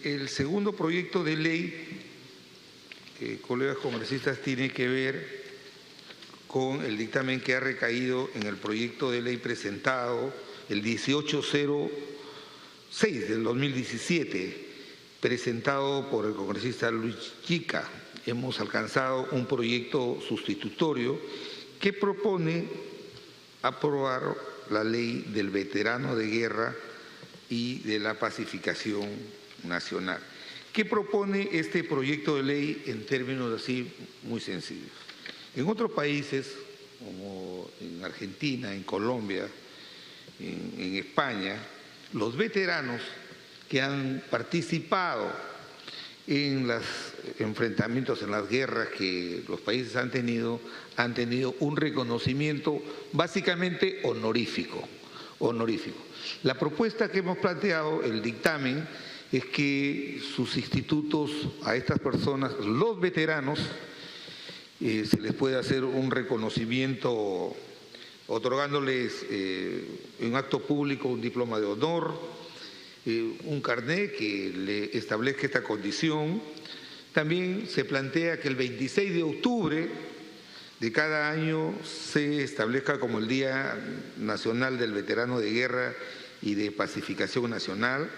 El segundo proyecto de ley, colegas congresistas, tiene que ver con el dictamen que ha recaído en el proyecto de ley presentado el 1806 del 2017, presentado por el congresista Luis Chica. Hemos alcanzado un proyecto sustitutorio que propone aprobar la ley del veterano de guerra y de la pacificación nacional. ¿Qué propone este proyecto de ley en términos así muy sencillos? En otros países, como en Argentina, en Colombia, en España, los veteranos que han participado en los enfrentamientos, en las guerras que los países han tenido un reconocimiento básicamente honorífico. La propuesta que hemos planteado, el dictamen, es que sus institutos a estas personas, los veteranos, se les puede hacer un reconocimiento otorgándoles en acto público un diploma de honor, un carnet que le establezca esta condición. También se plantea que el 26 de octubre de cada año se establezca como el Día Nacional del Veterano de Guerra y de Pacificación Nacional.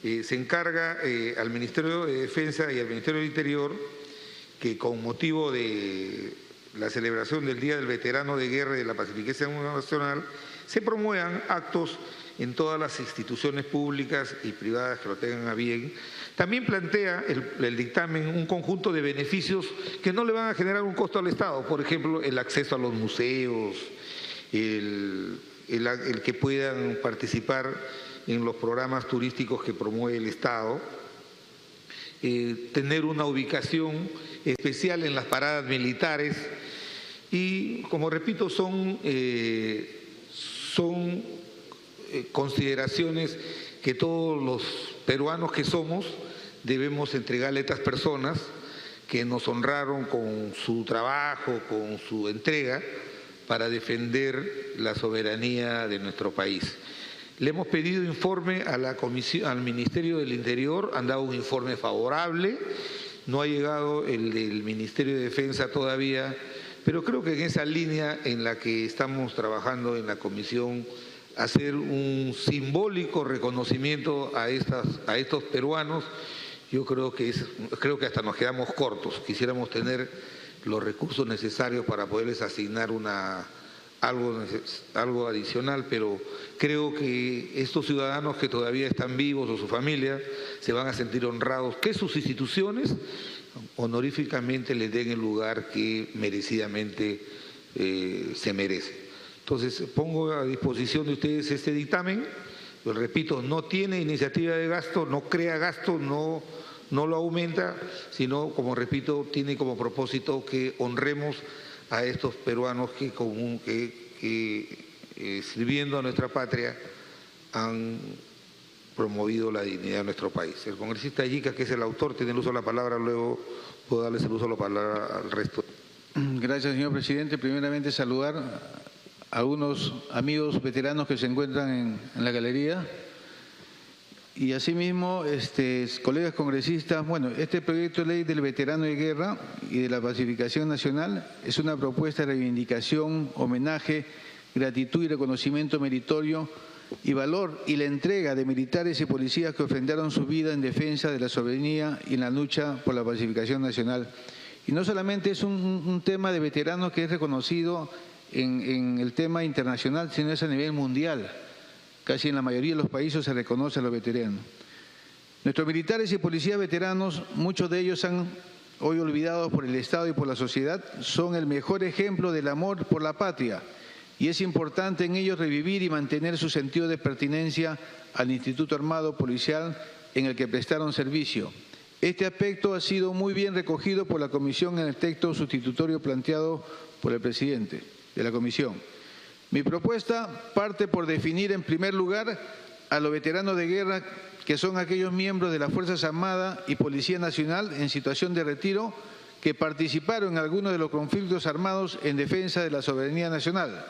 Se encarga al Ministerio de Defensa y al Ministerio del Interior que con motivo de la celebración del Día del Veterano de Guerra y de la Pacificación Nacional se promuevan actos en todas las instituciones públicas y privadas que lo tengan a bien. También plantea el dictamen un conjunto de beneficios que no le van a generar un costo al Estado, por ejemplo, el acceso a los museos, el que puedan participar en los programas turísticos que promueve el Estado, tener una ubicación especial en las paradas militares y, como repito, son consideraciones que todos los peruanos que somos debemos entregarle a estas personas que nos honraron con su trabajo, con su entrega para defender la soberanía de nuestro país. Le hemos pedido informe a la comisión, al Ministerio del Interior, han dado un informe favorable, no ha llegado el del Ministerio de Defensa todavía, pero creo que en esa línea en la que estamos trabajando en la comisión, hacer un simbólico reconocimiento a estos peruanos, yo creo que hasta nos quedamos cortos. Quisiéramos tener los recursos necesarios para poderles asignar algo adicional, pero creo que estos ciudadanos que todavía están vivos o su familia se van a sentir honrados que sus instituciones honoríficamente les den el lugar que merecidamente se merece. Entonces, pongo a disposición de ustedes este dictamen. Yo repito, no tiene iniciativa de gasto, no crea gasto, no lo aumenta, sino, como repito, tiene como propósito que honremos a estos peruanos que sirviendo a nuestra patria han promovido la dignidad de nuestro país. El congresista Yica, que es el autor, tiene el uso de la palabra, luego puedo darles el uso de la palabra al resto. Gracias, señor presidente. Primeramente, saludar a algunos amigos veteranos que se encuentran en la galería. Y asimismo, colegas congresistas, bueno, este proyecto de ley del veterano de guerra y de la pacificación nacional es una propuesta de reivindicación, homenaje, gratitud y reconocimiento meritorio y valor y la entrega de militares y policías que ofrendaron su vida en defensa de la soberanía y en la lucha por la pacificación nacional. Y no solamente es un tema de veteranos que es reconocido en el tema internacional, sino es a nivel mundial. Casi en la mayoría de los países se reconoce a los veteranos. Nuestros militares y policías veteranos, muchos de ellos han hoy olvidados por el Estado y por la sociedad, son el mejor ejemplo del amor por la patria y es importante en ellos revivir y mantener su sentido de pertenencia al Instituto Armado Policial en el que prestaron servicio. Este aspecto ha sido muy bien recogido por la Comisión en el texto sustitutorio planteado por el presidente de la Comisión. Mi propuesta parte por definir en primer lugar a los veteranos de guerra, que son aquellos miembros de las Fuerzas Armadas y Policía Nacional en situación de retiro que participaron en algunos de los conflictos armados en defensa de la soberanía nacional.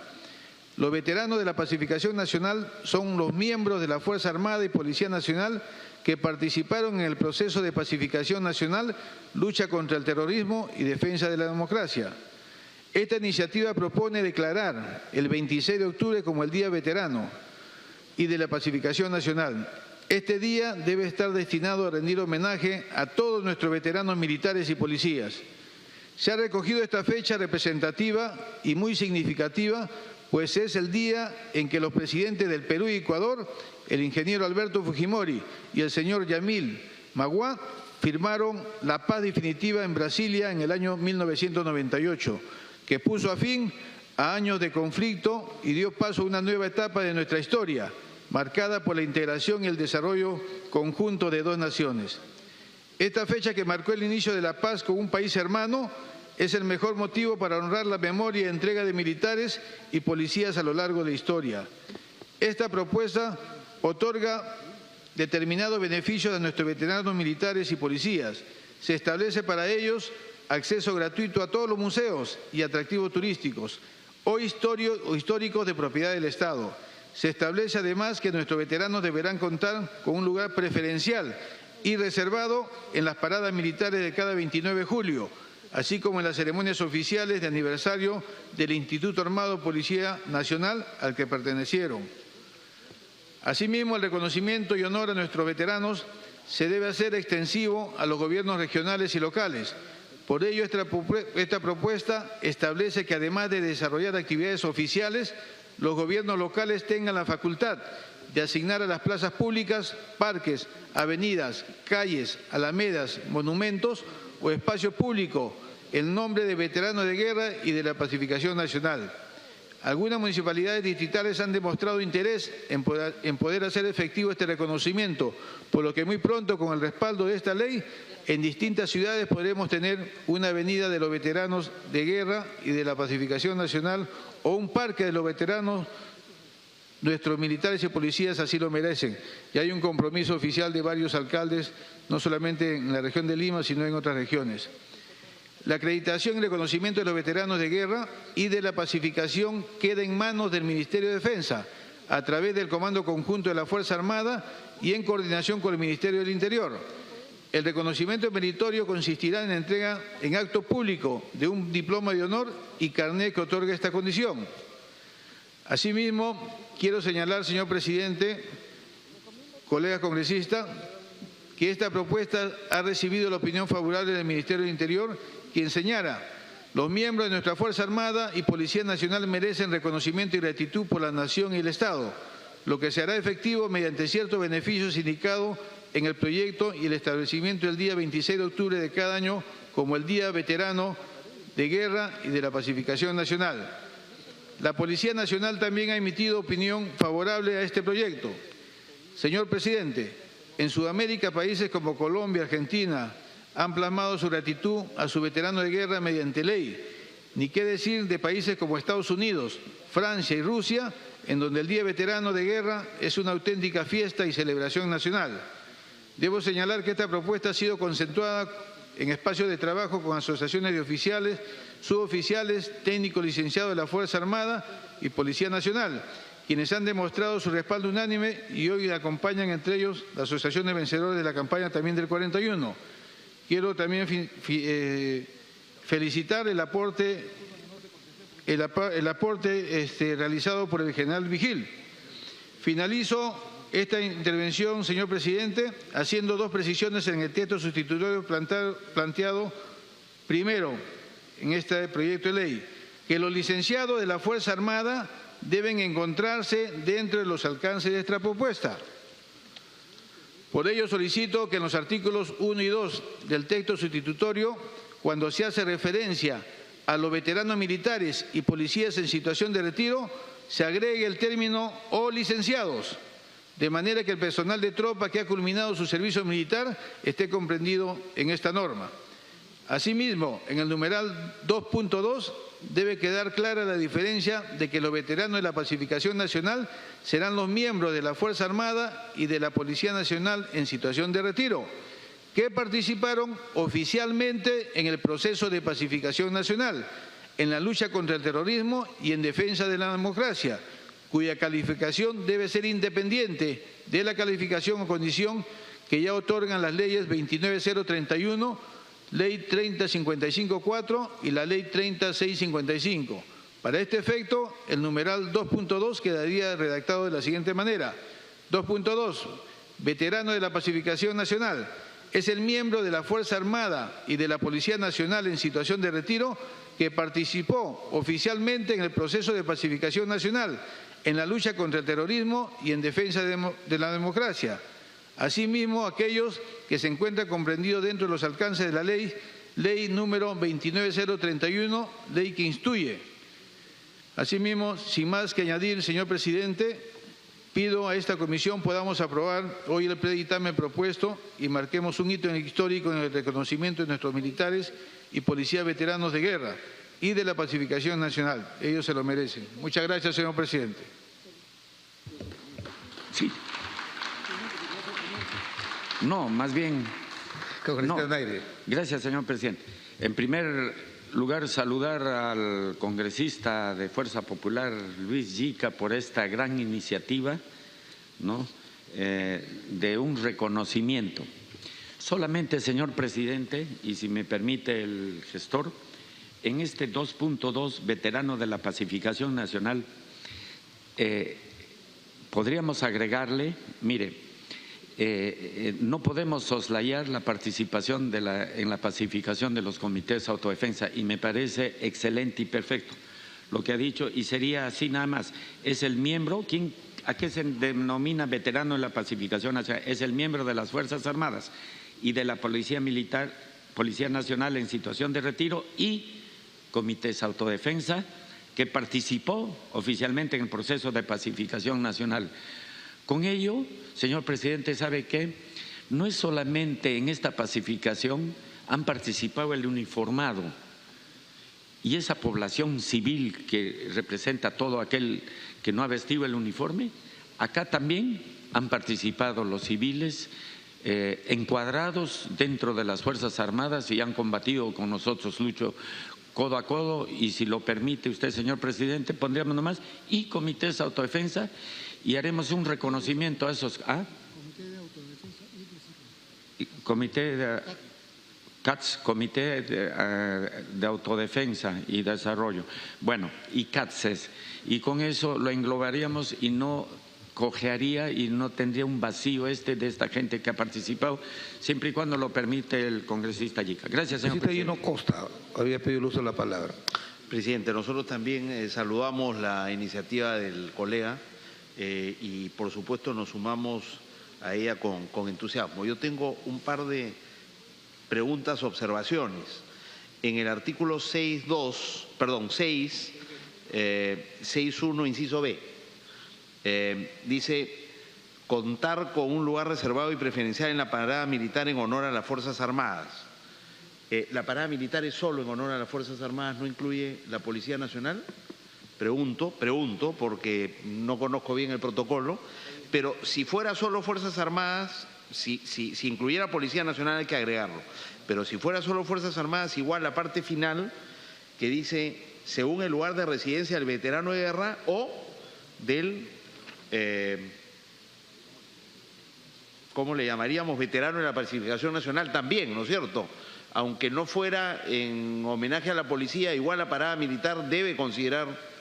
Los veteranos de la pacificación nacional son los miembros de la Fuerza Armada y Policía Nacional que participaron en el proceso de pacificación nacional, lucha contra el terrorismo y defensa de la democracia. Esta iniciativa propone declarar el 26 de octubre como el Día Veterano y de la Pacificación Nacional. Este día debe estar destinado a rendir homenaje a todos nuestros veteranos militares y policías. Se ha recogido esta fecha representativa y muy significativa, pues es el día en que los presidentes del Perú y Ecuador, el ingeniero Alberto Fujimori y el señor Yamil Maguad, firmaron la paz definitiva en Brasilia en el año 1998, que puso a fin a años de conflicto y dio paso a una nueva etapa de nuestra historia, marcada por la integración y el desarrollo conjunto de dos naciones. Esta fecha, que marcó el inicio de la paz con un país hermano, es el mejor motivo para honrar la memoria y entrega de militares y policías a lo largo de la historia. Esta propuesta otorga determinados beneficios a nuestros veteranos militares y policías. Se establece para ellos acceso gratuito a todos los museos y atractivos turísticos o históricos de propiedad del Estado. Se establece además que nuestros veteranos deberán contar con un lugar preferencial y reservado en las paradas militares de cada 29 de julio, así como en las ceremonias oficiales de aniversario del Instituto Armado Policía Nacional al que pertenecieron. Asimismo, el reconocimiento y honor a nuestros veteranos se debe hacer extensivo a los gobiernos regionales y locales. Por ello, esta propuesta establece que además de desarrollar actividades oficiales, los gobiernos locales tengan la facultad de asignar a las plazas públicas, parques, avenidas, calles, alamedas, monumentos o espacio público el nombre de veteranos de guerra y de la pacificación nacional. Algunas municipalidades distritales han demostrado interés en poder hacer efectivo este reconocimiento, por lo que muy pronto, con el respaldo de esta ley, en distintas ciudades podremos tener una avenida de los veteranos de guerra y de la pacificación nacional o un parque de los veteranos. Nuestros militares y policías así lo merecen. Y hay un compromiso oficial de varios alcaldes, no solamente en la región de Lima, sino en otras regiones. La acreditación y reconocimiento de los veteranos de guerra y de la pacificación queda en manos del Ministerio de Defensa, a través del Comando Conjunto de la Fuerza Armada y en coordinación con el Ministerio del Interior. El reconocimiento meritorio consistirá en la entrega en acto público de un diploma de honor y carnet que otorga esta condición. Asimismo, quiero señalar, señor presidente, colegas congresistas, que esta propuesta ha recibido la opinión favorable del Ministerio del Interior, quien señala: los miembros de nuestra Fuerza Armada y Policía Nacional merecen reconocimiento y gratitud por la nación y el Estado, lo que se hará efectivo mediante ciertos beneficios indicados en el proyecto y el establecimiento del día 26 de octubre de cada año como el Día Veterano de Guerra y de la Pacificación Nacional. La Policía Nacional también ha emitido opinión favorable a este proyecto. Señor presidente, en Sudamérica, países como Colombia, Argentina, han plasmado su gratitud a su veterano de guerra mediante ley. Ni qué decir de países como Estados Unidos, Francia y Rusia, en donde el Día Veterano de Guerra es una auténtica fiesta y celebración nacional. Debo señalar que esta propuesta ha sido consensuada en espacios de trabajo con asociaciones de oficiales, suboficiales, técnicos licenciados de la Fuerza Armada y Policía Nacional, quienes han demostrado su respaldo unánime y hoy acompañan, entre ellos, la Asociación de Vencedores de la campaña también del 41. Quiero también felicitar el aporte realizado por el general Vigil. Finalizo esta intervención, señor presidente, haciendo dos precisiones en el texto sustitutorio planteado primero en este proyecto de ley: que los licenciados de la Fuerza Armada deben encontrarse dentro de los alcances de esta propuesta. Por ello solicito que en los artículos 1 y 2 del texto sustitutorio, cuando se hace referencia a los veteranos militares y policías en situación de retiro, se agregue el término "o licenciados", de manera que el personal de tropa que ha culminado su servicio militar esté comprendido en esta norma. Asimismo, en el numeral 2.2 debe quedar clara la diferencia de que los veteranos de la pacificación nacional serán los miembros de la Fuerza Armada y de la Policía Nacional en situación de retiro, que participaron oficialmente en el proceso de pacificación nacional, en la lucha contra el terrorismo y en defensa de la democracia, cuya calificación debe ser independiente de la calificación o condición que ya otorgan las leyes 29031, Ley 30554 y la Ley 30655. Para este efecto, el numeral 2.2 quedaría redactado de la siguiente manera. 2.2. Veterano de la Pacificación Nacional. Es el miembro de la Fuerza Armada y de la Policía Nacional en situación de retiro que participó oficialmente en el proceso de pacificación nacional, en la lucha contra el terrorismo y en defensa de la democracia. Asimismo, aquellos que se encuentran comprendidos dentro de los alcances de la ley número 29031, ley que instruye. Asimismo, sin más que añadir, señor presidente, pido a esta comisión podamos aprobar hoy el predictamen propuesto y marquemos un hito histórico en el reconocimiento de nuestros militares y policías veteranos de guerra y de la pacificación nacional. Ellos se lo merecen. Muchas gracias, señor presidente. Sí. No, más bien… No. Gracias, señor presidente. En primer lugar, saludar al congresista de Fuerza Popular, Luis Yica, por esta gran iniciativa, ¿no? De un reconocimiento. Solamente, señor presidente, y si me permite el gestor, en este 2.2, veterano de la pacificación nacional, podríamos agregarle, mire, no podemos soslayar la participación en la pacificación de los comités de autodefensa y me parece excelente y perfecto lo que ha dicho y sería así nada más. Es el miembro, ¿a qué se denomina veterano en la pacificación nacional? Es el miembro de las Fuerzas Armadas y de la Policía Militar, Policía Nacional en situación de retiro y comités de autodefensa que participó oficialmente en el proceso de pacificación nacional. Con ello, señor presidente, ¿sabe qué? No es solamente en esta pacificación han participado el uniformado y esa población civil que representa a todo aquel que no ha vestido el uniforme, acá también han participado los civiles encuadrados dentro de las Fuerzas Armadas y han combatido con nosotros, lucho codo a codo y si lo permite usted, señor presidente, pondríamos nomás y comités de autodefensa y haremos un reconocimiento a esos… Comité de CATS, Comité de Autodefensa y Desarrollo. Bueno, y CATSES. Y con eso lo englobaríamos y no cojearía y no tendría un vacío de esta gente que ha participado, siempre y cuando lo permite el congresista Yica. Gracias, señor presidente. Gino Costa había pedido el uso de la palabra. Presidente, nosotros también saludamos la iniciativa del colega y por supuesto nos sumamos a ella con entusiasmo. Yo tengo un par de preguntas, observaciones. En el artículo 6.1, inciso B, dice contar con un lugar reservado y preferencial en la parada militar en honor a las Fuerzas Armadas. ¿La parada militar es solo en honor a las Fuerzas Armadas, no incluye la Policía Nacional? Pregunto, porque no conozco bien el protocolo, pero si fuera solo Fuerzas Armadas, si incluyera Policía Nacional hay que agregarlo, pero si fuera solo Fuerzas Armadas, igual la parte final que dice según el lugar de residencia del veterano de guerra o del, ¿cómo le llamaríamos? Veterano de la pacificación nacional también, ¿no es cierto? Aunque no fuera en homenaje a la policía, igual la parada militar debe considerar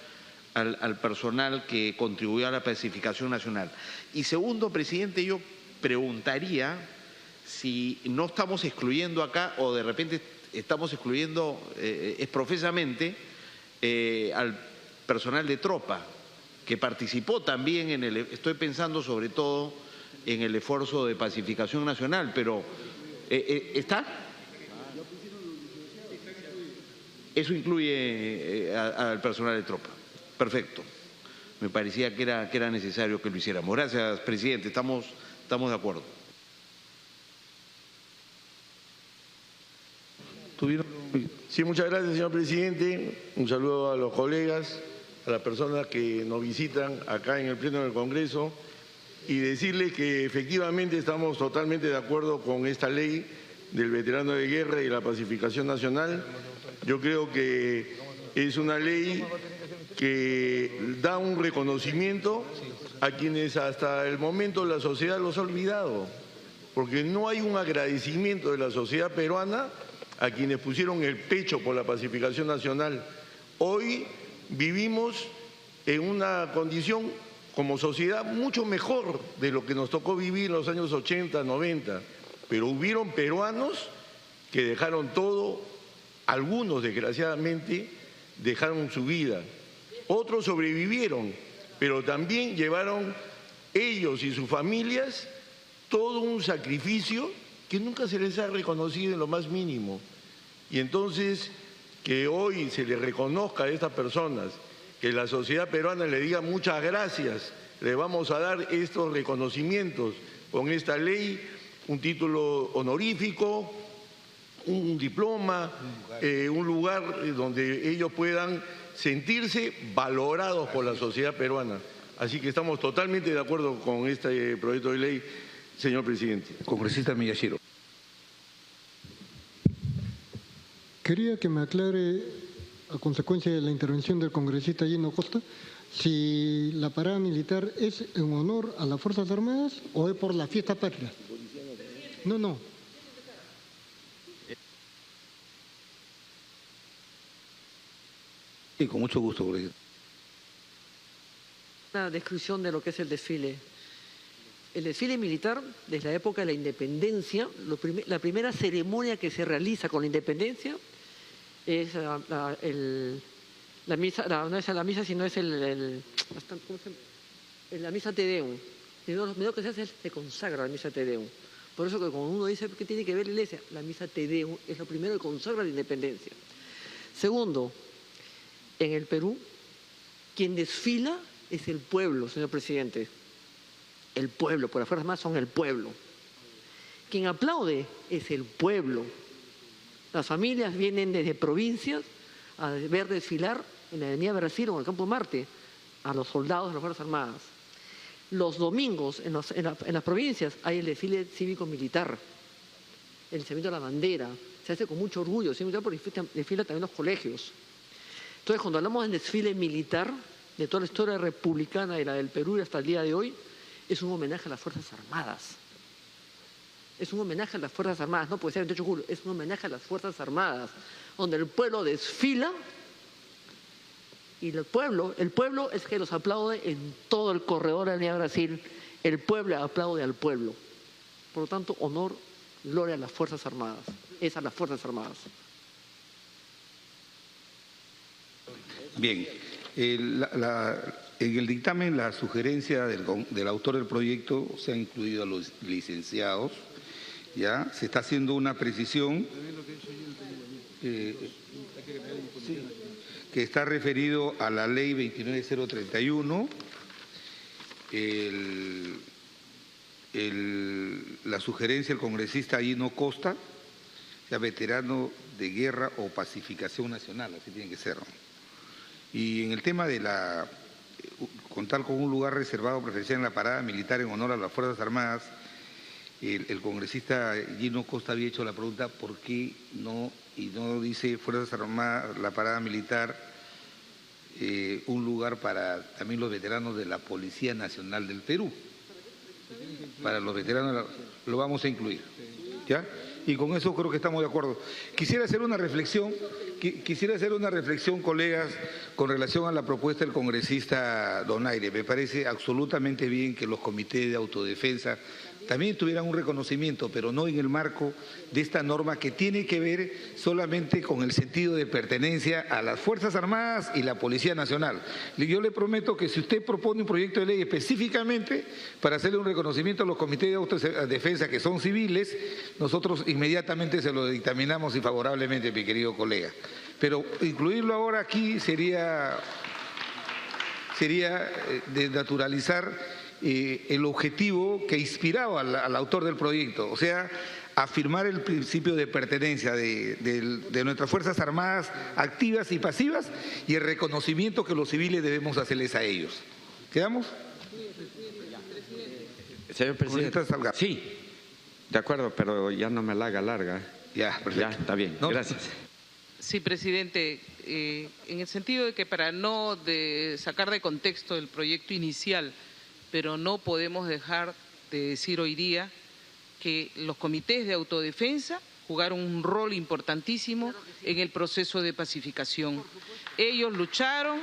al personal que contribuyó a la pacificación nacional. Y segundo, presidente, yo preguntaría si no estamos excluyendo acá o de repente estamos excluyendo profesamente al personal de tropa que participó también en estoy pensando sobre todo en el esfuerzo de pacificación nacional, pero ¿está? Eso incluye al personal de tropa. Perfecto. Me parecía que era necesario que lo hiciéramos. Gracias, presidente. Estamos de acuerdo. Sí, muchas gracias, señor presidente. Un saludo a los colegas, a las personas que nos visitan acá en el Pleno del Congreso y decirles que efectivamente estamos totalmente de acuerdo con esta ley del veterano de guerra y la pacificación nacional. Yo creo que es una ley que da un reconocimiento a quienes hasta el momento la sociedad los ha olvidado. porque no hay un agradecimiento de la sociedad peruana a quienes pusieron el pecho por la pacificación nacional. Hoy vivimos en una condición como sociedad mucho mejor de lo que nos tocó vivir en los años 80, 90, pero hubieron peruanos que dejaron todo, algunos desgraciadamente dejaron su vida, otros sobrevivieron, pero también llevaron ellos y sus familias todo un sacrificio que nunca se les ha reconocido en lo más mínimo. Y entonces, que hoy se les reconozca a estas personas, que la sociedad peruana le diga muchas gracias, le vamos a dar estos reconocimientos con esta ley, un título honorífico, un diploma, un lugar donde ellos puedan sentirse valorados por la sociedad peruana. Así que estamos totalmente de acuerdo con este proyecto de ley, señor presidente. Congresista Miyashiro. Quería que me aclare, a consecuencia de la intervención del congresista Gino Costa, si la parada militar es en honor a las Fuerzas Armadas o es por la fiesta patria. No. Sí, con mucho gusto, congresista. Una descripción de lo que es el desfile. El desfile militar, desde la época de la independencia, la primera ceremonia que se realiza con la independencia es la misa, no es la misa, sino es la misa Te Deum. Lo primero que se hace es se consagra la misa Te Deum. Por eso que cuando uno dice ¿qué tiene que ver la iglesia? La misa Te Deum es lo primero que consagra la independencia. Segundo, en el Perú, quien desfila es el pueblo, señor presidente. El pueblo, por las Fuerzas Armadas son el pueblo. Quien aplaude es el pueblo. Las familias vienen desde provincias a ver desfilar en la Avenida Brasil o en el Campo Marte a los soldados de las Fuerzas Armadas. Los domingos en las provincias hay el desfile cívico-militar, el izamiento de la bandera. Se hace con mucho orgullo, porque desfila también los colegios. Entonces, cuando hablamos del desfile militar, de toda la historia republicana y la del Perú y hasta el día de hoy, es un homenaje a las Fuerzas Armadas. Es un homenaje a las Fuerzas Armadas, no puede ser el 28 de julio, es un homenaje a las Fuerzas Armadas, donde el pueblo desfila y el pueblo es que los aplaude en todo el corredor de la Avenida Brasil. El pueblo aplaude al pueblo. Por lo tanto, honor, gloria a las Fuerzas Armadas. Es a las Fuerzas Armadas. Bien, en el dictamen la sugerencia del autor del proyecto se ha incluido a los licenciados, ya se está haciendo una precisión que está referido a la ley 29031, la sugerencia del congresista Gino Costa, sea veterano de guerra o pacificación nacional, así tiene que ser, ¿no? Y en el tema de contar con un lugar reservado preferencial en la parada militar en honor a las Fuerzas Armadas, el congresista Gino Costa había hecho la pregunta ¿por qué no dice Fuerzas Armadas, la parada militar, un lugar para también los veteranos de la Policía Nacional del Perú? Para los veteranos lo vamos a incluir, ¿ya? Y con eso creo que estamos de acuerdo. Quisiera hacer una reflexión, colegas, con relación a la propuesta del congresista Donaire. Me parece absolutamente bien que los comités de autodefensa también tuvieran un reconocimiento, pero no en el marco de esta norma que tiene que ver solamente con el sentido de pertenencia a las Fuerzas Armadas y la Policía Nacional. Yo le prometo que si usted propone un proyecto de ley específicamente para hacerle un reconocimiento a los comités de autodefensa que son civiles, nosotros inmediatamente se lo dictaminamos y favorablemente, mi querido colega. Pero incluirlo ahora aquí sería desnaturalizar el objetivo que inspiraba al autor del proyecto, o sea, afirmar el principio de pertenencia de nuestras Fuerzas Armadas activas y pasivas y el reconocimiento que los civiles debemos hacerles a ellos. ¿Quedamos? Señor presidente, sí, de acuerdo, pero ya no me la haga larga. Ya, perfecto. Ya, está bien, ¿No? Gracias. Sí, presidente, en el sentido de que para no sacar de contexto el proyecto inicial, pero no podemos dejar de decir hoy día que los comités de autodefensa jugaron un rol importantísimo en el proceso de pacificación. Ellos lucharon,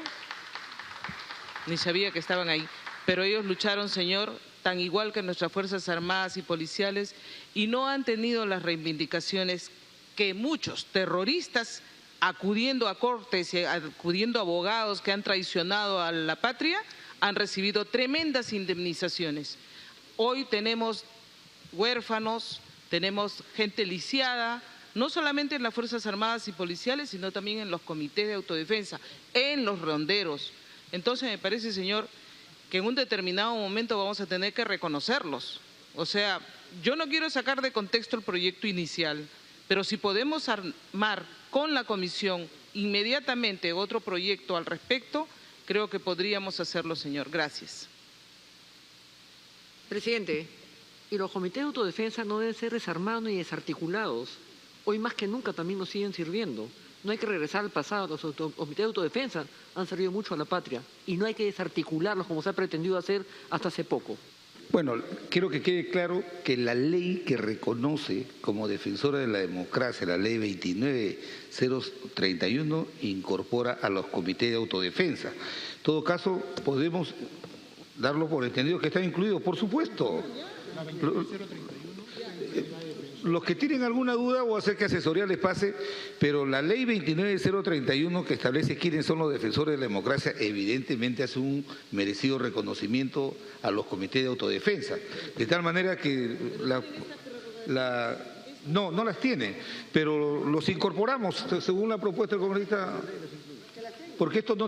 ni sabía que estaban ahí, pero ellos lucharon, señor, tan igual que nuestras Fuerzas Armadas y policiales, y no han tenido las reivindicaciones que muchos terroristas, acudiendo a cortes y acudiendo a abogados que han traicionado a la patria, han recibido tremendas indemnizaciones. Hoy tenemos huérfanos, tenemos gente lisiada, no solamente en las Fuerzas Armadas y policiales, sino también en los comités de autodefensa, en los ronderos. Entonces me parece, señor, que en un determinado momento vamos a tener que reconocerlos. O sea, yo no quiero sacar de contexto el proyecto inicial, pero si podemos armar con la comisión inmediatamente otro proyecto al respecto, creo que podríamos hacerlo, señor. Gracias. Presidente, y los comités de autodefensa no deben ser desarmados ni desarticulados. Hoy más que nunca también nos siguen sirviendo. No hay que regresar al pasado. Los comités de autodefensa han servido mucho a la patria y no hay que desarticularlos como se ha pretendido hacer hasta hace poco. Bueno, quiero que quede claro que la ley que reconoce como defensora de la democracia, la ley 29031, incorpora a los comités de autodefensa. En todo caso, podemos darlo por entendido que están incluidos, por supuesto. Los que tienen alguna duda o hacer que asesoría les pase, pero la ley 29031 que establece quiénes son los defensores de la democracia evidentemente hace un merecido reconocimiento a los comités de autodefensa. De tal manera que no las tiene, pero los incorporamos según la propuesta del congresista, porque esto no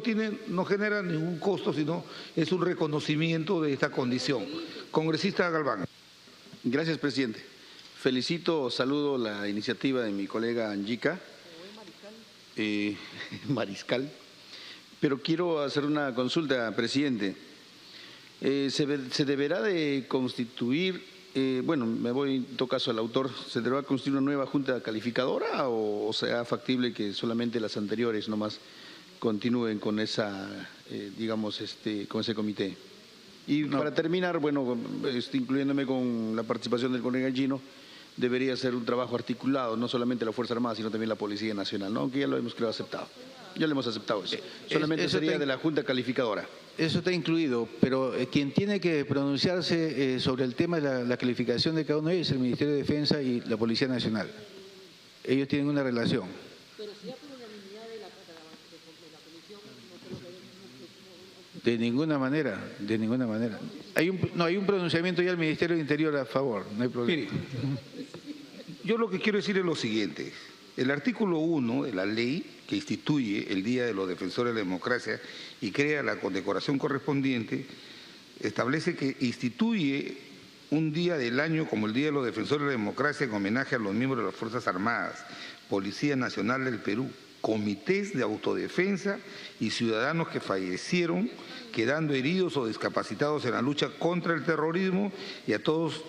genera ningún costo, sino es un reconocimiento de esta condición. Congresista Galván. Gracias, presidente. Felicito, saludo la iniciativa de mi colega Angica, Mariscal, pero quiero hacer una consulta, presidente. ¿Se deberá de constituir, bueno, me voy en todo caso al autor, ¿se deberá constituir una nueva junta calificadora o será factible que solamente las anteriores nomás continúen con esa, con ese comité? Y para terminar, bueno, incluyéndome con la participación del colega Gino, debería ser un trabajo articulado, no solamente la Fuerza Armada, sino también la Policía Nacional, ¿no? Aunque ya lo hemos, creo, aceptado. Ya lo hemos aceptado eso. Solamente eso sería de la Junta Calificadora. Eso está incluido, pero quien tiene que pronunciarse sobre el tema de la calificación de cada uno de ellos es el Ministerio de Defensa y la Policía Nacional. Ellos tienen una relación. Pero si ya por unanimidad de la comisión, no creo que de ninguna manera, de ninguna manera. Hay un pronunciamiento ya del Ministerio del Interior a favor, no hay problema. Mire, yo lo que quiero decir es lo siguiente. El artículo 1 de la ley que instituye el Día de los Defensores de la Democracia y crea la condecoración correspondiente, establece que instituye un día del año como el Día de los Defensores de la Democracia en homenaje a los miembros de las Fuerzas Armadas, Policía Nacional del Perú, comités de autodefensa y ciudadanos que fallecieron quedando heridos o discapacitados en la lucha contra el terrorismo y a todos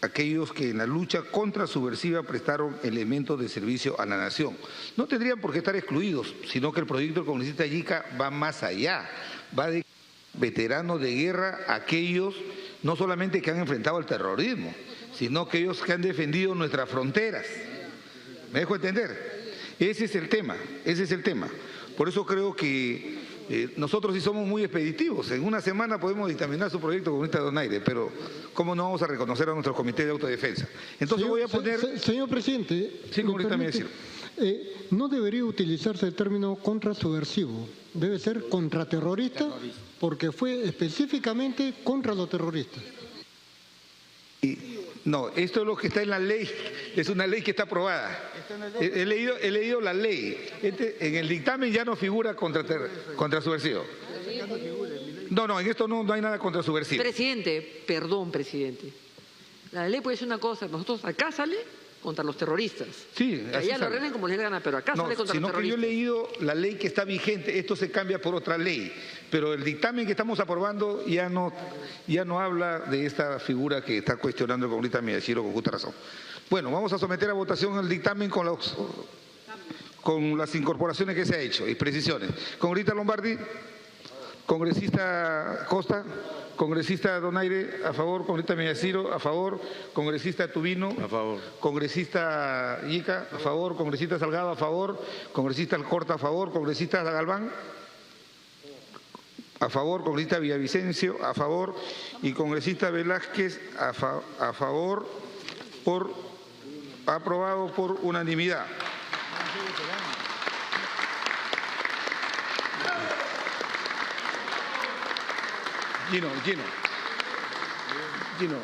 aquellos que en la lucha contra subversiva prestaron elementos de servicio a la nación. No tendrían por qué estar excluidos, sino que el proyecto del congresista Yica va más allá, va de veteranos de guerra, aquellos no solamente que han enfrentado el terrorismo, sino aquellos que han defendido nuestras fronteras. ¿Me dejo entender? Ese es el tema, ese es el tema. Por eso creo que nosotros sí somos muy expeditivos. En una semana podemos dictaminar su proyecto comunista de donaire, pero ¿cómo no vamos a reconocer a nuestros comités de autodefensa? Entonces voy a poner... Señor presidente, sí, no debería utilizarse el término contrasubversivo, debe ser contraterrorista, porque fue específicamente contra los terroristas. No, esto es lo que está en la ley, es una ley que está aprobada. He leído la ley. En el dictamen ya no figura contrasubversivo. No, en esto no hay nada contrasubversivo. Presidente, perdón, presidente. La ley puede ser una cosa, nosotros acá sale contra los terroristas. Sí, así allá lo arreglen como les gana, pero acá sale contra los terroristas. Que yo he leído la ley que está vigente, esto se cambia por otra ley, pero el dictamen que estamos aprobando ya no habla de esta figura que está cuestionando el congresista Miyashiro con justa razón. Bueno, vamos a someter a votación el dictamen con las incorporaciones que se ha hecho y precisiones. Congresista Lombardi. Congresista Costa, congresista Donaire, a favor, congresista Mellaciro, a favor, congresista Tubino, A favor. congresista Yica, a favor, congresista Salgado, a favor, congresista Alcorta, a favor, congresista Galván, a favor, congresista Villavicencio, a favor, y congresista Velázquez, a favor, aprobado por unanimidad. Gino.